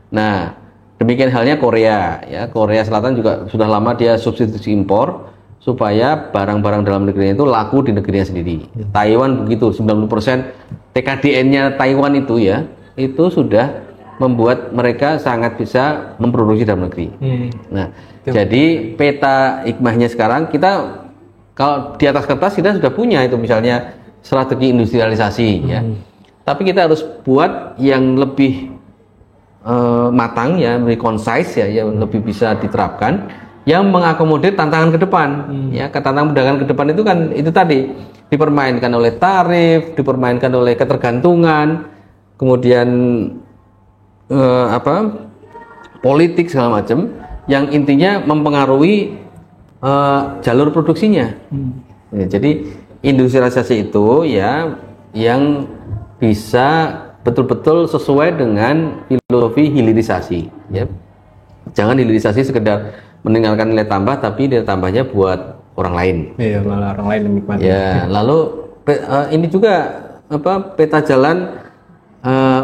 Nah, demikian halnya Korea ya. Korea Selatan juga sudah lama dia substitusi impor supaya barang-barang dalam negerinya itu laku di negerinya sendiri. Taiwan begitu, 90% TKDN-nya Taiwan itu ya, itu sudah membuat mereka sangat bisa memproduksi dalam negeri. Nah, jadi peta hikmahnya sekarang kita kalau di atas kertas kita sudah punya itu misalnya strategi industrialisasi ya. Tapi kita harus buat yang lebih matang ya, lebih concise ya, yang lebih bisa diterapkan, yang mengakomodir tantangan ke depan. Ya, tantangan perdagangan ke depan itu kan itu tadi dipermainkan oleh tarif, dipermainkan oleh ketergantungan, kemudian politik segala macam, yang intinya mempengaruhi jalur produksinya. Ya, jadi industrialisasi itu ya yang bisa betul-betul sesuai dengan filosofi hilirisasi. Ya, jangan hilirisasi sekedar meninggalkan nilai tambah, tapi nilai tambahnya buat orang lain.
Iya, malah orang lain yang menikmati.
Ya, lalu ini juga peta jalan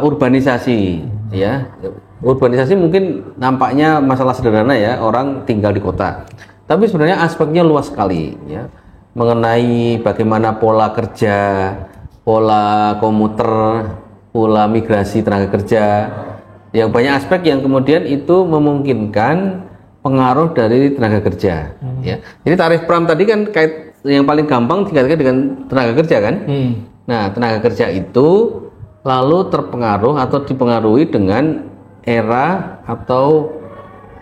urbanisasi. Ya, urbanisasi mungkin nampaknya masalah sederhana ya, orang tinggal di kota. Tapi sebenarnya aspeknya luas sekali. Ya, mengenai bagaimana pola kerja, pola komuter, pola migrasi tenaga kerja, yang banyak aspek yang kemudian itu memungkinkan pengaruh dari tenaga kerja. Ya. Jadi tarif pram tadi kan kait yang paling gampang dikaitkan dengan tenaga kerja kan. Nah, tenaga kerja itu lalu terpengaruh atau dipengaruhi dengan era atau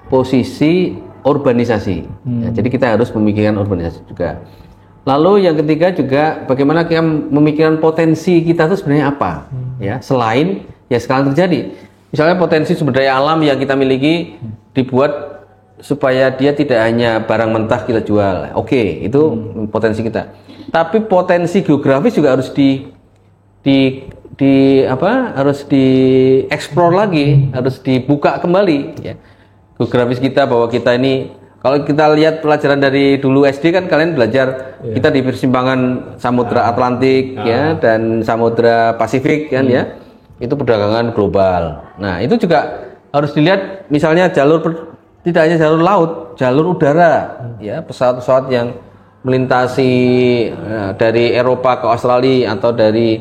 posisi urbanisasi. Ya, jadi kita harus memikirkan urbanisasi juga. Lalu yang ketiga juga bagaimana kita memikirkan potensi kita itu sebenarnya apa, ya selain ya sekarang terjadi. Misalnya potensi sumber daya alam yang kita miliki dibuat supaya dia tidak hanya barang mentah kita jual. Oke, itu potensi kita. Tapi potensi geografis juga harus harus dieksplor lagi, harus dibuka kembali ya. Geografis kita bahwa kita ini, kalau kita lihat pelajaran dari dulu SD kan kalian belajar kita di persimpangan Samudra Atlantik ya dan Samudra Pasifik kan ya. Itu perdagangan global. Nah, itu juga harus dilihat misalnya tidak hanya jalur laut, jalur udara ya, pesawat-pesawat yang melintasi dari Eropa ke Australia atau dari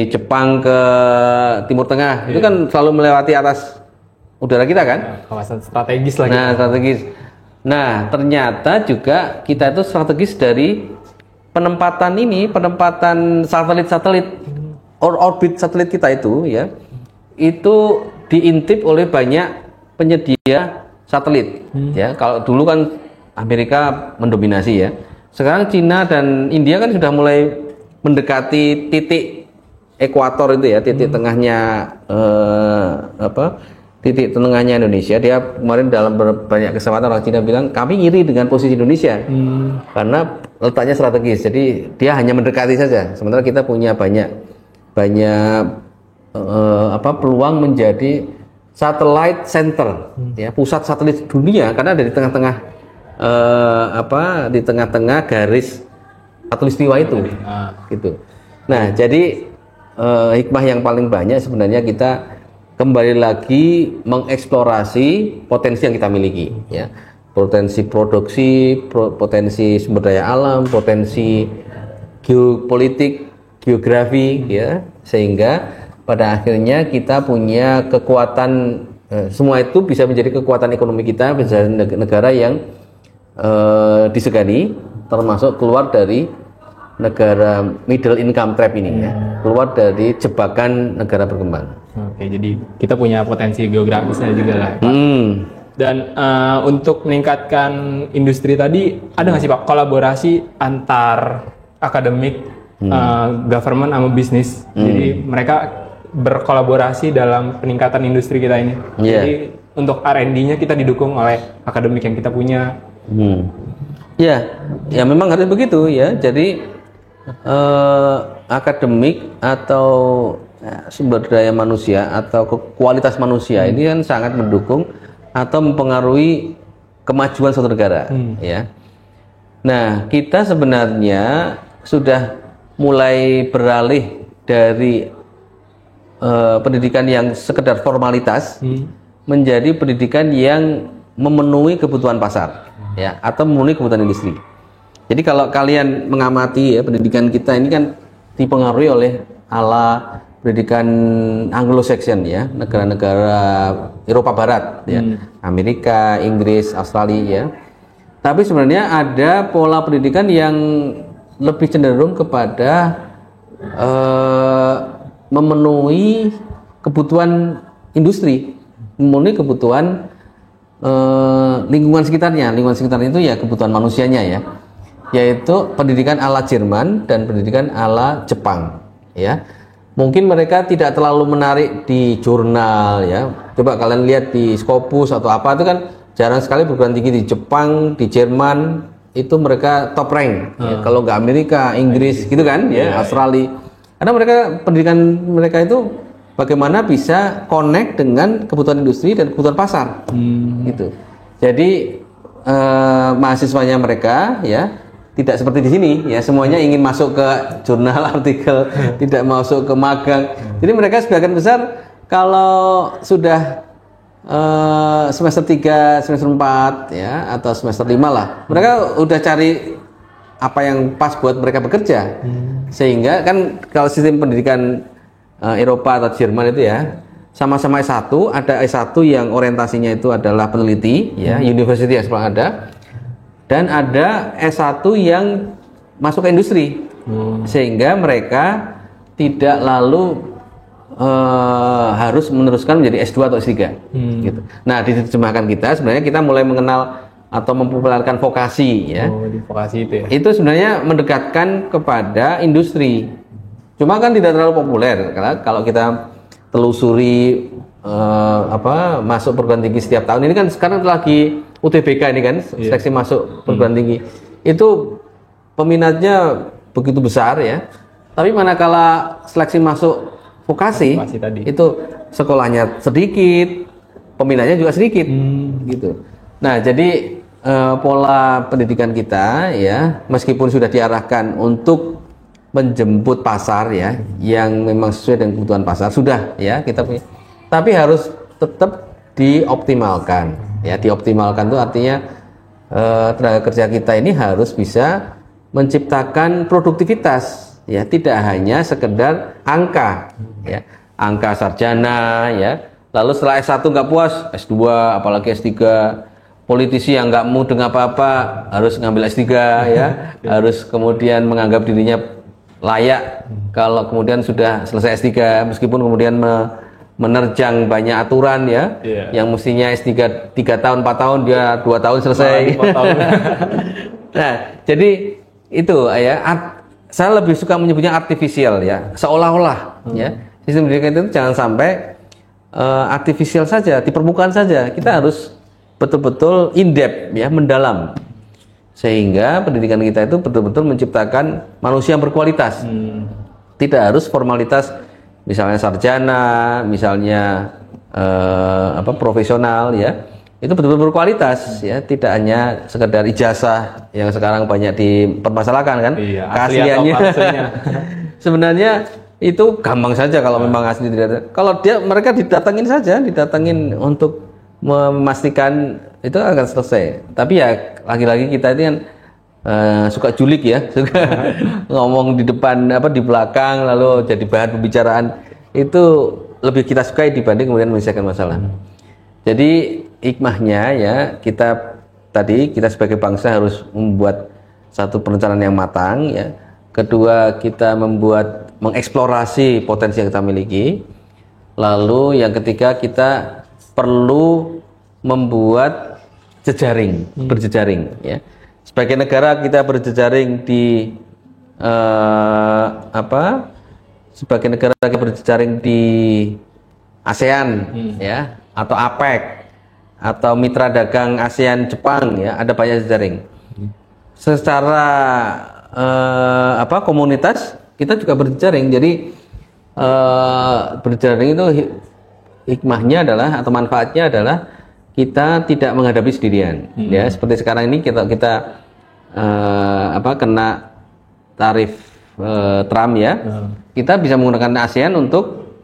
Jepang ke Timur Tengah. Itu kan selalu melewati atas udara kita kan?
Kawasan strategis lagi.
Nah, strategis. Nah, ternyata juga kita itu strategis dari penempatan satelit-satelit orbit satelit kita itu ya. Itu diintip oleh banyak penyedia satelit ya. Kalau dulu kan Amerika mendominasi ya. Sekarang Cina dan India kan sudah mulai mendekati titik ekuator itu ya, titik tengahnya titik tengahnya Indonesia. Dia kemarin dalam banyak kesempatan orang Cina bilang kami iri dengan posisi Indonesia karena letaknya strategis. Jadi dia hanya mendekati saja. Sementara kita punya banyak peluang menjadi satellite center ya, pusat satelit dunia karena ada di tengah-tengah di tengah-tengah garis khatulistiwa itu gitu. Nah, jadi hikmah yang paling banyak sebenarnya kita kembali lagi mengeksplorasi potensi yang kita miliki ya. Potensi produksi, potensi sumber daya alam, potensi geopolitik, geografi ya, sehingga pada akhirnya kita punya kekuatan, semua itu bisa menjadi kekuatan ekonomi kita, bisa negara yang disegani, termasuk keluar dari negara middle income trap ini ya, keluar dari jebakan negara berkembang.
Oke, jadi kita punya potensi geografisnya juga lah, Pak. Dan untuk meningkatkan industri tadi, ada nggak sih Pak kolaborasi antar akademik, government sama bisnis? Jadi mereka berkolaborasi dalam peningkatan industri kita ini. Jadi untuk R&D-nya kita didukung oleh akademik yang kita punya.
Ya memang harus begitu ya. Jadi akademik atau sumber daya manusia atau kualitas manusia ini kan sangat mendukung atau mempengaruhi kemajuan suatu negara ya. Nah, kita sebenarnya sudah mulai beralih dari pendidikan yang sekedar formalitas menjadi pendidikan yang memenuhi kebutuhan pasar ya, atau memenuhi kebutuhan industri. Jadi kalau kalian mengamati ya, pendidikan kita ini kan dipengaruhi oleh ala pendidikan Anglo-Saxon ya, negara-negara Eropa Barat ya, Amerika, Inggris, Australia ya. Tapi sebenarnya ada pola pendidikan yang lebih cenderung kepada memenuhi kebutuhan industri, memenuhi kebutuhan lingkungan sekitarnya. Lingkungan sekitarnya itu ya kebutuhan manusianya ya, yaitu pendidikan ala Jerman dan pendidikan ala Jepang ya. Mungkin mereka tidak terlalu menarik di jurnal ya. Coba kalian lihat di Scopus atau apa, itu kan jarang sekali perguruan tinggi di Jepang, di Jerman itu mereka top rank ya. Kalau nggak Amerika, Inggris gitu kan ya, Australia. Karena mereka pendidikan mereka itu bagaimana bisa connect dengan kebutuhan industri dan kebutuhan pasar gitu. Jadi mahasiswanya mereka ya tidak seperti di sini ya, semuanya ingin masuk ke jurnal, artikel, tidak masuk ke magang. Jadi mereka sebagian besar kalau sudah semester 3, semester 4 ya, atau semester 5 lah, mereka udah cari apa yang pas buat mereka bekerja. Sehingga kan kalau sistem pendidikan Eropa atau Jerman itu ya, sama-sama S1, ada S1 yang orientasinya itu adalah peneliti ya, university expert ada. Dan ada S1 yang masuk ke industri, sehingga mereka tidak lalu harus meneruskan menjadi S2 atau S3 gitu. Nah, diterjemahkan kita sebenarnya kita mulai mengenal atau mempopulerkan vokasi ya.
Oh, di vokasi itu ya.
Itu sebenarnya mendekatkan kepada industri. Cuma kan tidak terlalu populer karena kalau kita telusuri masuk perguruan tinggi setiap tahun ini kan sekarang lagi UTBK ini kan seleksi masuk perguruan tinggi. Itu peminatnya begitu besar ya. Tapi manakala seleksi masuk vokasi
tadi,
itu sekolahnya sedikit, peminatnya juga sedikit gitu. Nah, jadi pola pendidikan kita ya, meskipun sudah diarahkan untuk menjemput pasar ya, yang memang sesuai dengan kebutuhan pasar sudah ya kita punya. Tapi harus tetap dioptimalkan ya. Dioptimalkan itu artinya tenaga kerja kita ini harus bisa menciptakan produktivitas ya, tidak hanya sekedar angka ya, angka sarjana ya. Lalu setelah S1 nggak puas, S2 apalagi S3. Politisi yang nggak mudeng apa-apa harus ngambil S3 ya, harus kemudian menganggap dirinya layak kalau kemudian sudah selesai S3, meskipun kemudian menerjang banyak aturan ya, yang mestinya S3 3 tahun 4 tahun dia 2 tahun selesai. Nah, jadi itu ya, saya lebih suka menyebutnya artifisial ya, seolah-olah ya. Sistem pendidikan itu jangan sampai artifisial saja, di permukaan saja. Kita harus betul-betul in-depth ya, mendalam. Sehingga pendidikan kita itu betul-betul menciptakan manusia yang berkualitas. Tidak harus formalitas misalnya sarjana, misalnya profesional ya. Itu betul-betul berkualitas ya, tidak hanya sekedar ijazah yang sekarang banyak dipermasalahkan kan.
Iya,
keasliannya. Sebenarnya itu gampang saja kalau memang asli tidak ada. Kalau mereka didatangin untuk memastikan itu akan selesai. Tapi ya lagi-lagi kita ini kan suka julik ya, suka ngomong di depan di belakang lalu jadi bahan pembicaraan, itu lebih kita sukai dibanding kemudian menyelesaikan masalah. Jadi hikmahnya ya, kita sebagai bangsa harus membuat satu perencanaan yang matang ya. Kedua, kita mengeksplorasi potensi yang kita miliki. Lalu yang ketiga, kita perlu membuat berjejaring ya. Sebagai negara kita berjejaring di sebagai negara kita berjejaring di ASEAN ya, atau APEC atau mitra dagang ASEAN Jepang ya, ada banyak jejaring. Secara komunitas kita juga berjejaring. Jadi berjejaring itu hikmahnya adalah atau manfaatnya adalah kita tidak menghadapi sendirian ya, seperti sekarang ini kita kena tarif Trump ya. Kita bisa menggunakan ASEAN untuk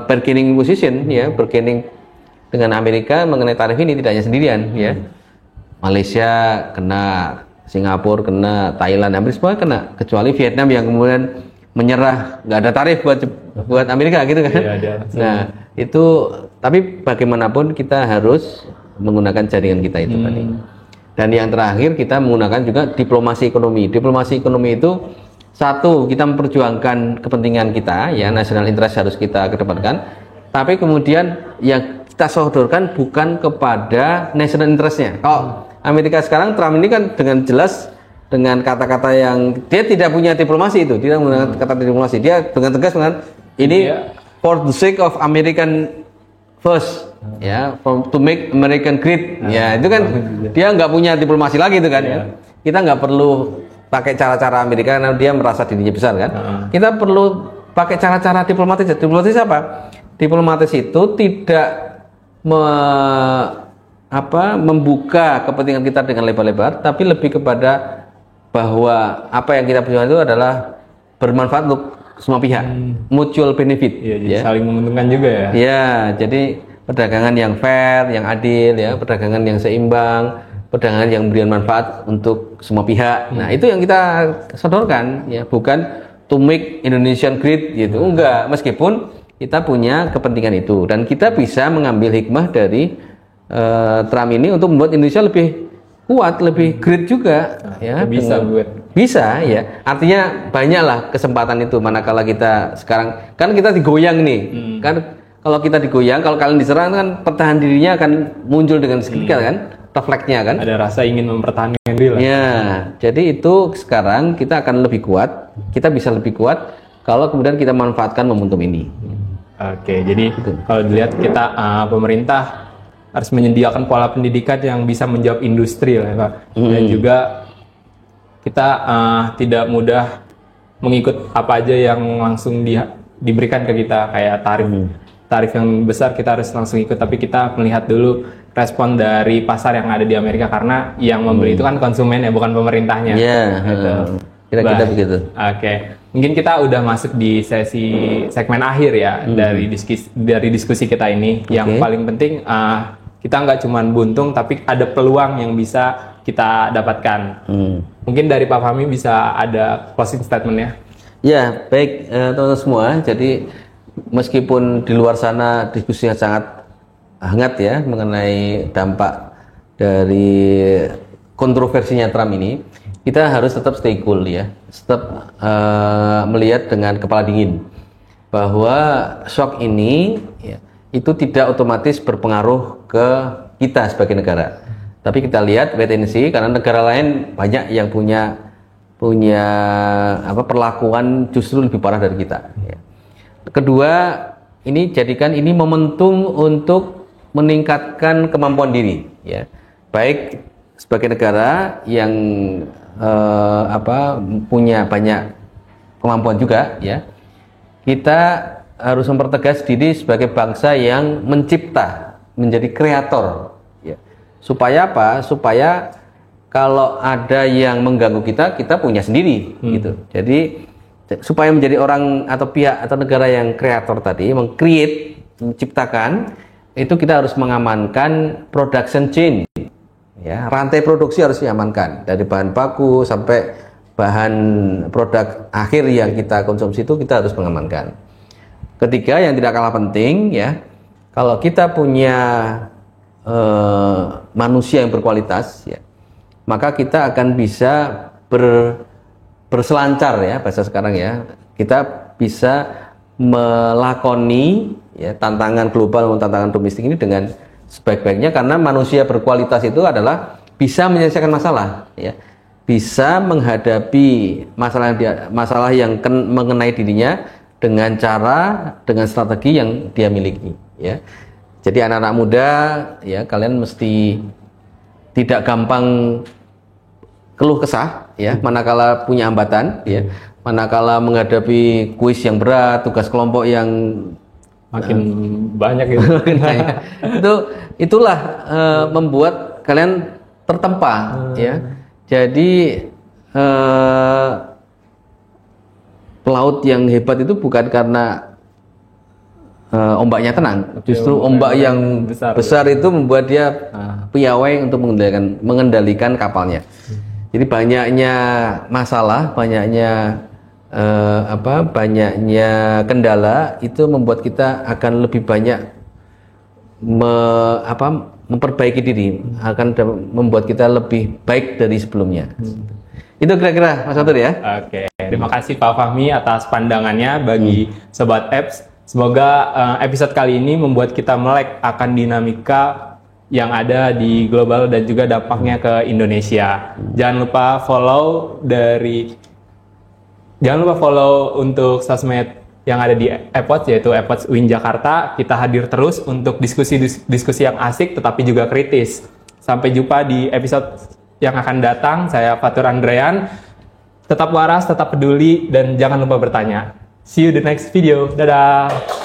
bargaining position ya, bargaining dengan Amerika mengenai tarif ini, tidak hanya sendirian ya. Malaysia kena, Singapura kena, Thailand hampir semua kena, kecuali Vietnam yang kemudian menyerah, nggak ada tarif buat Amerika gitu kan. Nah itu, tapi bagaimanapun kita harus menggunakan jaringan kita itu tadi. Dan yang terakhir, kita menggunakan juga diplomasi ekonomi. Diplomasi ekonomi itu satu, kita memperjuangkan kepentingan kita ya, national interest harus kita kedepankan. Tapi kemudian yang kita sodorkan bukan kepada national interestnya. Kalau Amerika sekarang, Trump ini kan dengan jelas dengan kata-kata yang dia tidak punya diplomasi, itu tidak menggunakan kata diplomasi, dia dengan tegas mengatakan ini for the sake of American first ya, to make American great ya, itu kan dia nggak punya diplomasi lagi itu kan ya. Kita nggak perlu pakai cara-cara Amerika karena dia merasa dirinya besar kan. Kita perlu pakai cara-cara diplomatis. Diplomatis apa? Diplomatis itu tidak membuka kepentingan kita dengan lebar-lebar, tapi lebih kepada bahwa apa yang kita perjuangkan itu adalah bermanfaat untuk semua pihak, mutual benefit.
Iya, jadi saling menguntungkan juga ya.
Ya, jadi perdagangan yang fair, yang adil ya, perdagangan yang seimbang, perdagangan yang memberikan manfaat untuk semua pihak. Nah, itu yang kita sodorkan ya, bukan to make Indonesian great gitu. Enggak, meskipun kita punya kepentingan itu dan kita bisa mengambil hikmah dari Trump ini untuk membuat Indonesia lebih kuat, lebih great juga ya. Bisa ya, artinya banyaklah kesempatan itu manakala kita sekarang kan kita digoyang nih kan. Kalau kita digoyang, kalau kalian diserang kan pertahanan dirinya akan muncul dengan seketika kan. refleksnya kan.
Ada rasa ingin mempertahankan diri lah.
Ya, jadi itu sekarang kita akan lebih kuat, kita bisa lebih kuat kalau kemudian kita manfaatkan momentum ini.
Oke, jadi kalau dilihat kita pemerintah harus menyediakan pola pendidikan yang bisa menjawab industri lah ya Pak. Dan juga kita tidak mudah mengikut apa aja yang langsung diberikan ke kita, kayak tarif yang besar kita harus langsung ikut, tapi kita melihat dulu respon dari pasar yang ada di Amerika, karena yang membeli itu kan konsumen ya, bukan pemerintahnya.
Iya, kira-kira begitu.
Oke, mungkin kita udah masuk di segmen akhir ya dari diskusi kita ini. Yang paling penting kita nggak cuma buntung, tapi ada peluang yang bisa kita dapatkan. Mungkin dari Pak Fahmi bisa ada closing statement ya?
Ya, baik teman-teman semua. Jadi meskipun di luar sana diskusinya sangat hangat ya mengenai dampak dari kontroversinya Trump ini, kita harus tetap stay cool ya, tetap melihat dengan kepala dingin bahwa shock ini ya, itu tidak otomatis berpengaruh ke kita sebagai negara. Tapi kita lihat wait and see, karena negara lain banyak yang punya perlakuan justru lebih parah dari kita. Ya. Kedua, ini jadikan ini momentum untuk meningkatkan kemampuan diri, ya. Baik sebagai negara yang punya banyak kemampuan juga, ya. Kita harus mempertegas diri sebagai bangsa yang mencipta, menjadi kreator, ya. Supaya apa? Supaya kalau ada yang mengganggu kita, kita punya sendiri, gitu. Jadi supaya menjadi orang atau pihak atau negara yang kreator tadi, meng-create, menciptakan, itu kita harus mengamankan production chain, ya, rantai produksi harus diamankan dari bahan baku sampai bahan produk akhir yang kita konsumsi itu kita harus mengamankan. Ketiga, yang tidak kalah penting ya, kalau kita punya manusia yang berkualitas, ya, maka kita akan bisa berselancar ya bahasa sekarang ya, kita bisa melakoni ya tantangan global maupun tantangan domestik ini dengan sebaik-baiknya, karena manusia berkualitas itu adalah bisa menyelesaikan masalah, ya, bisa menghadapi masalah yang mengenai dirinya dengan strategi yang dia miliki, ya. Jadi anak-anak muda ya, kalian mesti tidak gampang keluh kesah ya, manakala punya hambatan ya, manakala menghadapi kuis yang berat, tugas kelompok yang
makin banyak gitu.
Itulah membuat kalian tertempa ya. Jadi pelaut yang hebat itu bukan karena ombaknya tenang, justru ombak yang besar itu membuat dia piawai untuk mengendalikan kapalnya. Jadi banyaknya masalah, banyaknya kendala itu membuat kita akan lebih banyak memperbaiki diri, akan membuat kita lebih baik dari sebelumnya. Itu kira-kira Mas Fatur ya.
Oke, terima kasih Pak Fahmi atas pandangannya bagi Sobat Apps. Semoga episode kali ini membuat kita melek akan dinamika yang ada di global dan juga dampaknya ke Indonesia. Jangan lupa follow untuk sosmed yang ada di Epoch, yaitu Epoch UIN Jakarta. Kita hadir terus untuk diskusi yang asik tetapi juga kritis. Sampai jumpa di episode yang akan datang. Saya Fatur Andrean. Tetap waras, tetap peduli, dan jangan lupa bertanya. See you the next video. Dadah.